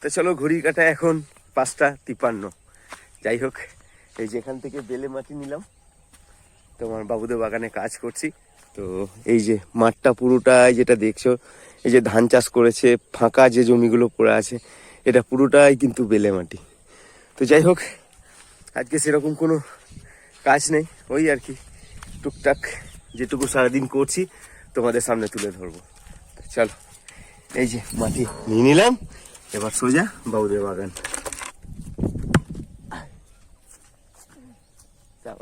তো চলো ঘড়ি কাটা এখন 5:53। যাই হোক, এই যে এখান থেকে বেলে মাটি নিলাম, তোমার বাবুদের বাগানে কাজ করছি। তো এই যে মাঠটা পুরোটাই যেটা দেখছো, এই যে ধান চাষ করেছে, ফাঁকা যে জমিগুলো পড়ে আছে, এটা পুরোটাই কিন্তু বেলে মাটি। তো যাই হোক, আজকে সেরকম কোনো কাজ নেই, ওই আর কি টুকটাক যেটুকু সারাদিন করছি তোমাদের সামনে তুলে ধরবো। চলো, এই যে মাটি নিয়ে নিলাম, এবার সোজা বাবুদের বাগান।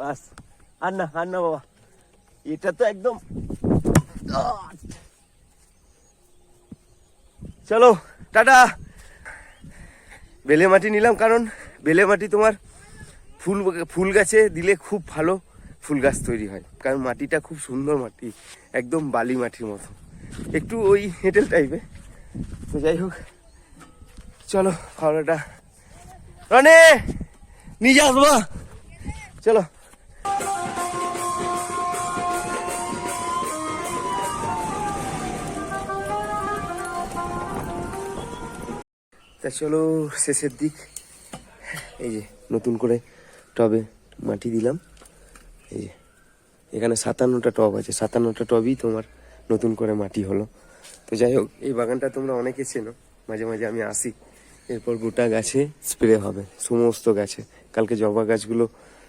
বাস, আর না বাবা, এটা তো একদম। চলো টাটা। বেলে মাটি নিলাম কারণ বেলে মাটি তোমার ফুল গাছে দিলে খুব ভালো ফুল গাছ তৈরি হয়, কারণ মাটিটা খুব সুন্দর মাটি, একদম বালি মাটির মতো, একটু ওই হেঁটেল টাইপের। তো যাই হোক, চলো খাওয়াটা রনে নিয়ে আসবা, চলো। তা চলো শেষের দিক। এই যে নতুন করে টবে মাটি দিলাম, এই যে এখানে 57টা টব আছে, 57টা টবই তোমার নতুন করে মাটি হলো। তো যাই হোক, এই বাগানটা তোমরা অনেকে চেনো, মাঝে মাঝে আমি আসি। এরপর গোটা গাছে স্প্রে হবে, সমস্ত গাছে। কালকে জবা গাছগুলো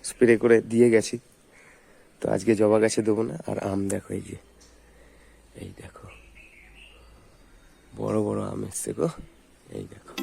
স্প্রে করে দিয়ে গেছি, তো আজকে জবা গাছে দেবো না। আর আম দেখো, এই দেখো বড় বড় আম এসছে গো, এই দেখো।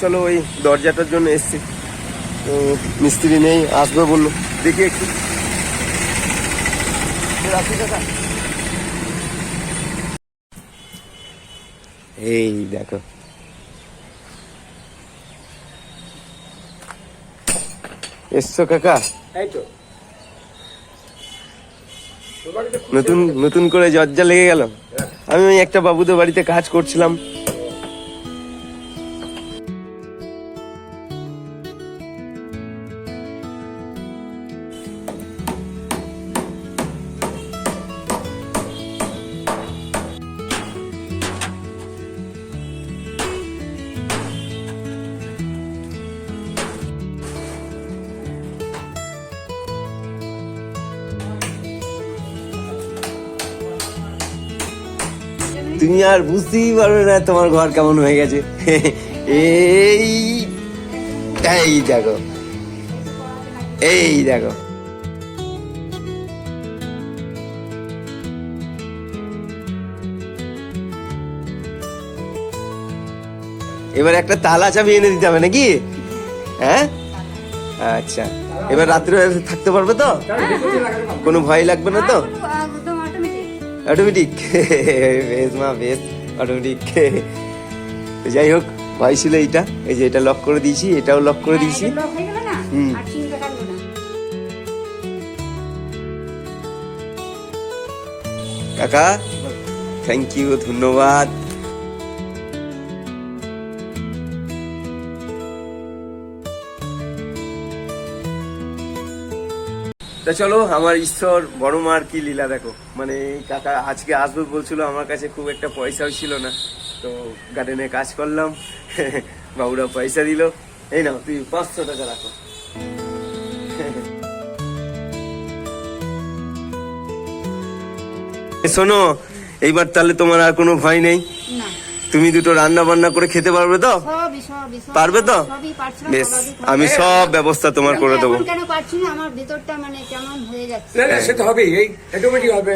চলো, ওই দরজাটার জন্য এসছি, তো মিস্ত্রি নেই, আসবে বললো, দেখি একটু। এই দেখো, এসছো কাকা? নতুন করে দরজা লেগে গেল। আমি ওই একটা বাবুদের বাড়িতে কাজ করছিলাম। তুমি আর বুঝতেই পারবে না তোমার ঘর কেমন হয়ে গেছে। এই দেখো, এই দেখো, এবার একটা তালা চাবি এনে দিতে হবে নাকি? হ্যাঁ, আচ্ছা। এবার রাত্রে থাকতে পারবে তো? কোনো ভয় লাগবে না তো? অটোমেটিক? বেশ মা, বেশ অটোমেটিক। যাই হোক, ভয় ছিল এইটা, এই যে এটা লক করে দিয়েছি, এটাও লক করে দিয়েছি। কাকা থ্যাংক ইউ, ধন্যবাদ। তা চলো, আমার ঈশ্বর বড় মার কি লীলা দেখো। মানে কাকা আজকে আসবে বলছিল, আমার কাছে খুব একটা পয়সাও ছিল না, তো গার্ডেনে কাজ করলাম, বাবুরা পয়সা দিল। এই নাও, তুই 500 টাকা রাখো। শোনো, এইবার তাহলে তোমার আর কোনো ভয় নেই, তুমি দুটো রান্না বান্না করে খেতে পারবে তো? পারবে তো? বেশ, আমি সব ব্যবস্থা তোমার করে দেবো।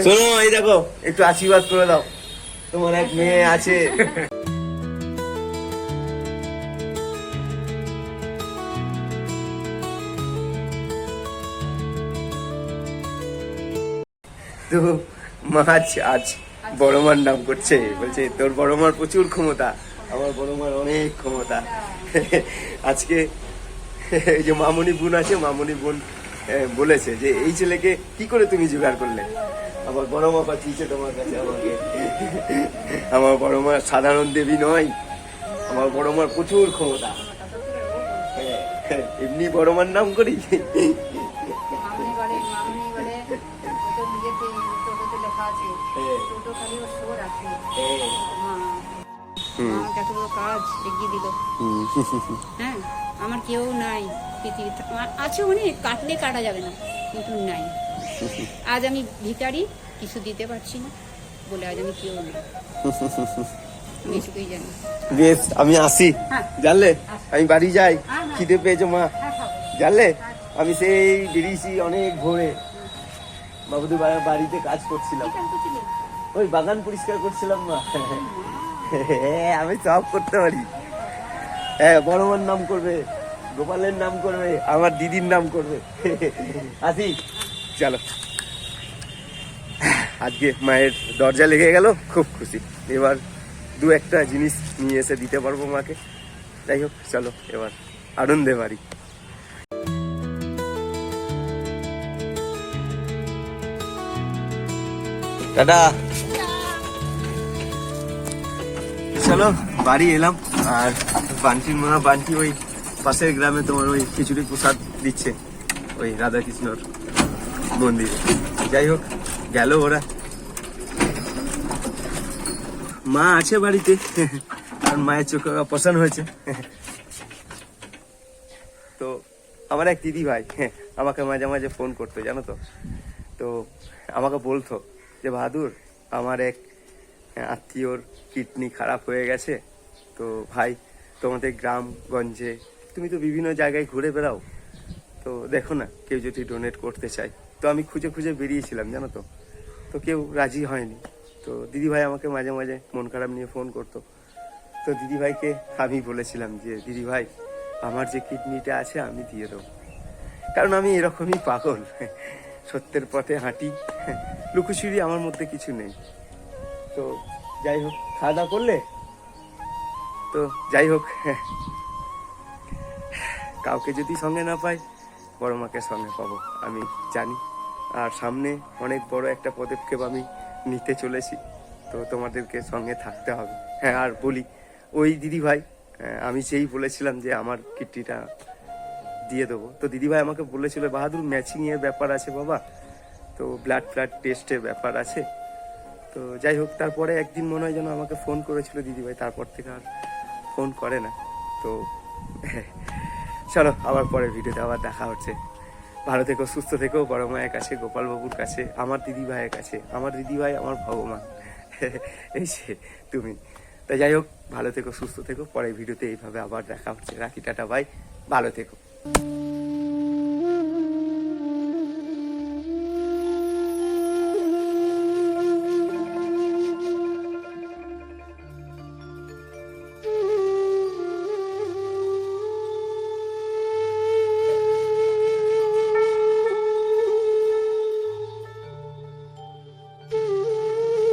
শোনো, এই দেখো, একটু আশীর্বাদ করে দাও, তোমার এক মেয়ে আছে। তো মাছ আজ বড় মার নাম করছে, বলছে তোর বড় মার প্রচুর ক্ষমতা, আমার বড় মার অনেক ক্ষমতা। আজকে এই যে মামনি বোন আছে, মামনি বোন বলেছে যে এই ছেলেকে কি করে তুমি জোগাড় করলে। আমার বড় মা পাঠিয়েছে তোমার কাছে আমাকে। আমার বড় মা সাধারণ দেবী নয়, আমার বড় মার প্রচুর ক্ষমতা। এমনি বড় মার নাম করি। কাজ এগিয়ে দিল। হ্যাঁ, আমার কেউ নাই পৃথিবীতে, আছে অনেক, কাটলে কাটা যাবে না, কিন্তু নাই। আজ আমি ভিখারি, কিছু দিতে পারছি না বলে আজ আমি কেউ নাই, আমি এটুকুই জানি। বেশ, আমি আসি, জানলে আমি বাড়ি যাই, খিদে পেয়েছো মা, জানলে আমি সেই বেরিয়েছি অনেক ভোরে, বাবুদের বাড়িতে কাজ করছিলাম, ওই বাগান পরিষ্কার করছিলাম মা। হ্যাঁ, আমি সব করতে পারি। হ্যাঁ, বড় মার নাম করবে, গোপালের নাম করবে, আমার দিদির নাম করবে। আসি, চলো। আজকে মায়ের দরজা লেগে গেল, খুব খুশি। এবার দু একটা জিনিস নিয়ে এসে দিতে পারবো মাকে। যাই হোক, চলো এবার আনন্দে বাড়ি। দাদা চলো বাড়ি এলাম, আর বান্টির মা, বান্টি ওই পাশের গ্রামে তোমার ওই খিচুড়ি প্রসাদ দিচ্ছে ওই রাধাকৃষ্ণর মন্দিরে। যাই হোক, গেল ওরা, মা আছে বাড়িতে, আর মায়ের চোখে অপারেশন হয়েছে। তো আমার এক দিদি ভাই আমাকে মাঝে মাঝে ফোন করতো, জানো তো। তো আমাকে বলতো যে বাহাদুর, আমার এক আত্মীয়র কিডনি খারাপ হয়ে গেছে, তো ভাই তোমাদের গ্রামগঞ্জে তুমি তো বিভিন্ন জায়গায় ঘুরে বেড়াও, তো দেখো না কেউ যদি ডোনেট করতে চায়। তো আমি খুঁজে খুঁজে বেরিয়েছিলাম, জানো তো, তো কেউ রাজি হয়নি। তো দিদিভাই আমাকে মাঝে মাঝে মন খারাপ নিয়ে ফোন করতো। তো দিদিভাইকে আমি বলেছিলাম যে দিদিভাই, আমার যে কিডনিটা আছে আমি দিয়ে দেবো, কারণ আমি এরকমই পাগল, সত্যের পথে হাঁটি, লুকোচুরি আমার মধ্যে কিছু নেই। তো যাই হোক, খাওয়া দাওয়া করলে? তো যাই হোক, কাউকে যদি সঙ্গে না পাই, বড় মাকে সঙ্গে পাবো আমি জানি। আর সামনে অনেক বড় একটা পদক্ষেপ আমি নিতে চলেছি, তো তোমাদেরকে সঙ্গে থাকতে হবে। হ্যাঁ, আর বলি, ওই দিদিভাই, আমি সেই বলেছিলাম যে আমার কিডনিটা দিয়ে দেবো, তো দিদিভাই আমাকে বলেছিল বাহাদুর ম্যাচিং এর ব্যাপার আছে বাবা, তো ব্লাড টেস্টের ব্যাপার আছে। তো যাই হোক, তারপরে একদিন মনে হয় যেন আমাকে ফোন করেছিল দিদিভাই, তারপর থেকে আর ফোন করে না। তো চলো, আবার পরে ভিডিওতে আবার দেখা হচ্ছে। ভালো থেকো, সুস্থ থেকো, বড় মায়ের কাছে, গোপাল বাবুর কাছে, আমার দিদি ভাইয়ের কাছে। আমার দিদি ভাই আমার ভগবান, এই যে তুমি। তাই যাই হোক, ভালো থেকো, সুস্থ থেকো, পরের ভিডিওতে এইভাবে আবার দেখা হচ্ছে। রাখি, টাটা, ভাই, ভালো থেকো।